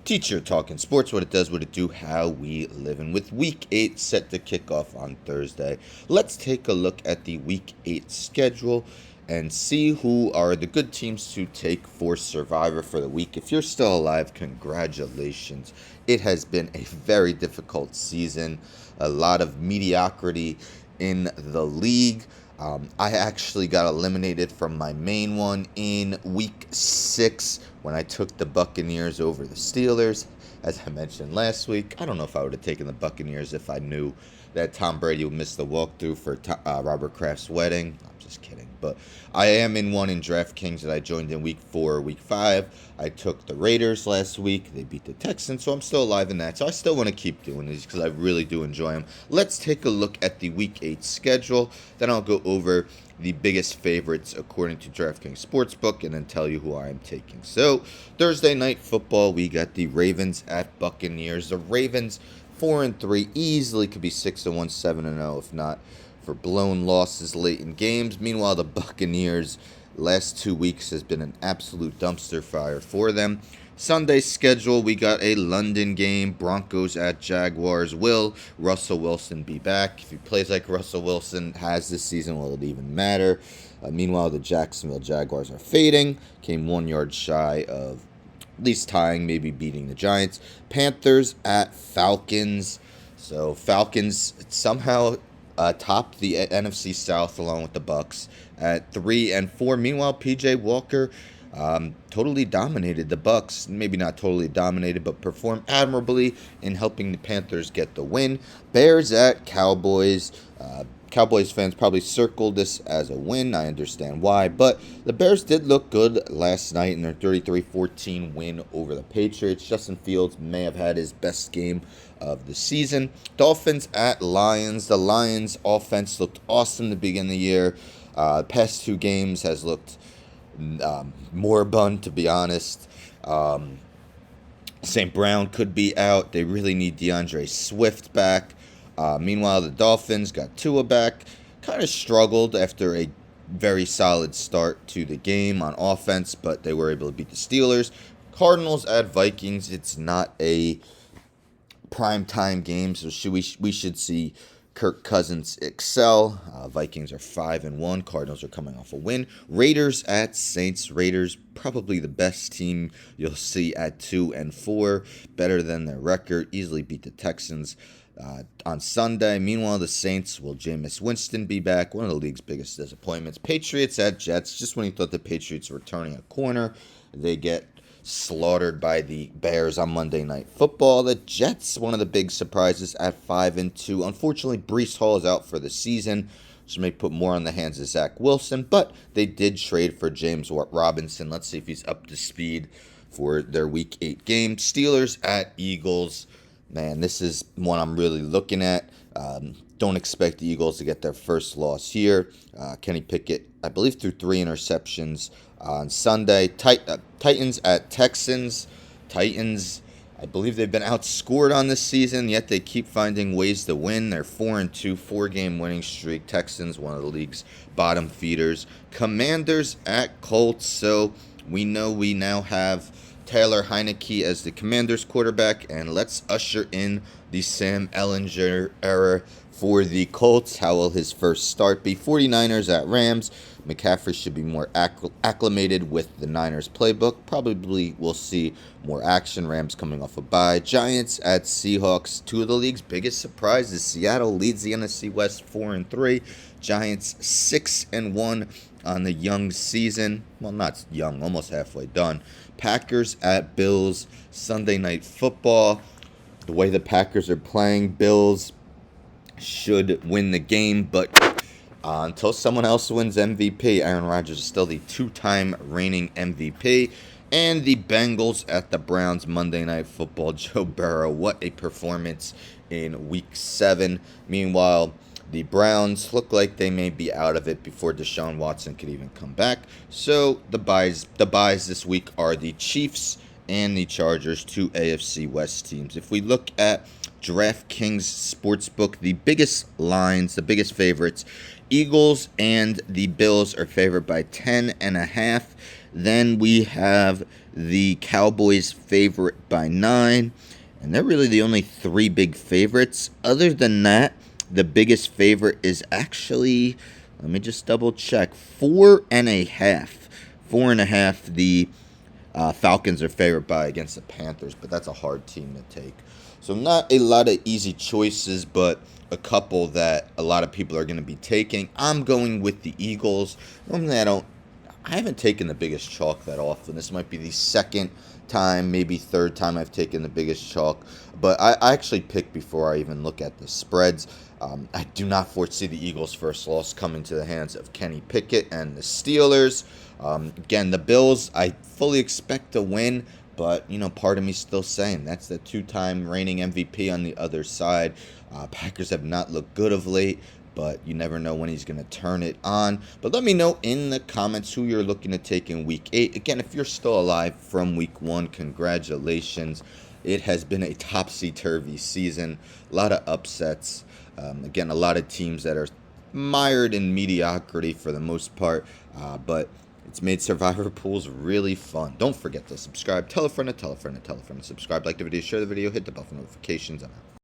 Teacher talking sports, what it does, what it do, how we living. With Week 8 set to kick off on Thursday, let's take a look at the Week 8 schedule and see who are the good teams to take for Survivor for the week. If you're still alive, congratulations. It has been a very difficult season, a lot of mediocrity in the league. I actually got eliminated from my main one in week 6 when I took the Buccaneers over the Steelers. As I mentioned last week, I don't know if I would have taken the Buccaneers if I knew that Tom Brady would miss the walkthrough for Robert Kraft's wedding. I'm just kidding. But I am in one in DraftKings that I joined in week 4, week 5. I took the Raiders last week. They beat the Texans, so I'm still alive in that. So I still want to keep doing these because I really do enjoy them. Let's take a look at the week 8 schedule. Then I'll go over the biggest favorites according to DraftKings Sportsbook and then tell you who I am taking. So, Thursday night football, we got the Ravens at Buccaneers. The Ravens 4-3 easily could be 6-1, 7-0 if not for blown losses late in games. Meanwhile, the Buccaneers last 2 weeks has been an absolute dumpster fire for them. Sunday schedule, we got a London game, Broncos at Jaguars. Will Russell Wilson be back? If he plays like Russell Wilson has this season, will it even matter? Meanwhile, the Jacksonville Jaguars are fading, came 1 yard shy of at least tying, maybe beating the Giants. Panthers at Falcons. So Falcons somehow topped the NFC South along with the Bucks at 3-4. Meanwhile, PJ Walker totally dominated the Bucks. Maybe not totally dominated, but performed admirably in helping the Panthers get the win. Bears at Cowboys. Cowboys fans probably circled this as a win. I understand why. But the Bears did look good last night in their 33-14 win over the Patriots. Justin Fields may have had his best game of the season. Dolphins at Lions. The Lions offense looked awesome to begin the year. Past 2 games has looked moribund, to be honest. St. Brown could be out. They really need DeAndre Swift back. Meanwhile, the Dolphins got Tua back. Kind of struggled after a very solid start to the game on offense, but they were able to beat the Steelers. Cardinals at Vikings. It's not a prime time game, so we should see Kirk Cousins excel. Vikings are 5-1. Cardinals are coming off a win. Raiders at Saints. Raiders probably the best team you'll see at 2-4. Better than their record. Easily beat the Texans on Sunday. Meanwhile, the Saints, will Jameis Winston be back? One of the league's biggest disappointments. Patriots at Jets. Just when you thought the Patriots were turning a corner, they get slaughtered by the Bears on Monday Night Football. The Jets, one of the big surprises at 5-2. Unfortunately, Breece Hall is out for the season, which may put more on the hands of Zach Wilson, but they did trade for James Robinson. Let's see if he's up to speed for their Week 8 game. Steelers at Eagles. Man, this is one I'm really looking at. Don't expect the Eagles to get their first loss here. Kenny Pickett, I believe, threw 3 interceptions on Sunday. Titans at Texans. Titans, I believe they've been outscored on this season, yet they keep finding ways to win. They're 4-2, 4-game winning streak. Texans, one of the league's bottom feeders. Commanders at Colts. So we know we now have Taylor Heineke as the Commanders quarterback, and let's usher in the Sam Ehlinger era for the Colts. How will his first start be? 49ers at Rams. McCaffrey should be more acclimated with the Niners playbook. Probably we'll see more action. Rams coming off a bye. Giants at Seahawks. 2 of the league's biggest surprises. Seattle leads the NFC West 4-3. Giants 6-1 on the young season. Well, not young, almost halfway done. Packers at Bills. Sunday Night Football. The way the Packers are playing, Bills should win the game, but until someone else wins MVP, Aaron Rodgers is still the 2-time reigning MVP. And the Bengals at the Browns. Monday Night Football. Joe Burrow, what a performance in Week 7. Meanwhile, the Browns look like they may be out of it before Deshaun Watson could even come back. So the buys this week are the Chiefs and the Chargers, 2 AFC West teams. If we look at DraftKings Sportsbook, the biggest lines, the biggest favorites. Eagles and the Bills are favored by 10.5. Then we have the Cowboys favorite by 9. And they're really the only three big favorites. Other than that, the biggest favorite is actually, let me just double check, 4.5. 4.5, the Falcons are favored by against the Panthers, but that's a hard team to take. So not a lot of easy choices, but a couple that a lot of people are going to be taking. I'm going with the Eagles. Normally I haven't taken the biggest chalk that often. This might be the second time, maybe third time I've taken the biggest chalk. But I actually pick before I even look at the spreads. I do not foresee the Eagles' first loss coming to the hands of Kenny Pickett and the Steelers. Again, the Bills, I fully expect to win. But, part of me still saying that's the two-time reigning MVP on the other side. Packers have not looked good of late, but you never know when he's going to turn it on. But let me know in the comments who you're looking to take in Week 8. Again, if you're still alive from Week 1, congratulations. It has been a topsy-turvy season, a lot of upsets. Again, a lot of teams that are mired in mediocrity for the most part, but it's made Survivor pools really fun. Don't forget to subscribe. Tell a friend to tell a friend to tell a friend to subscribe. Like the video, share the video, hit the bell for notifications. I'm out.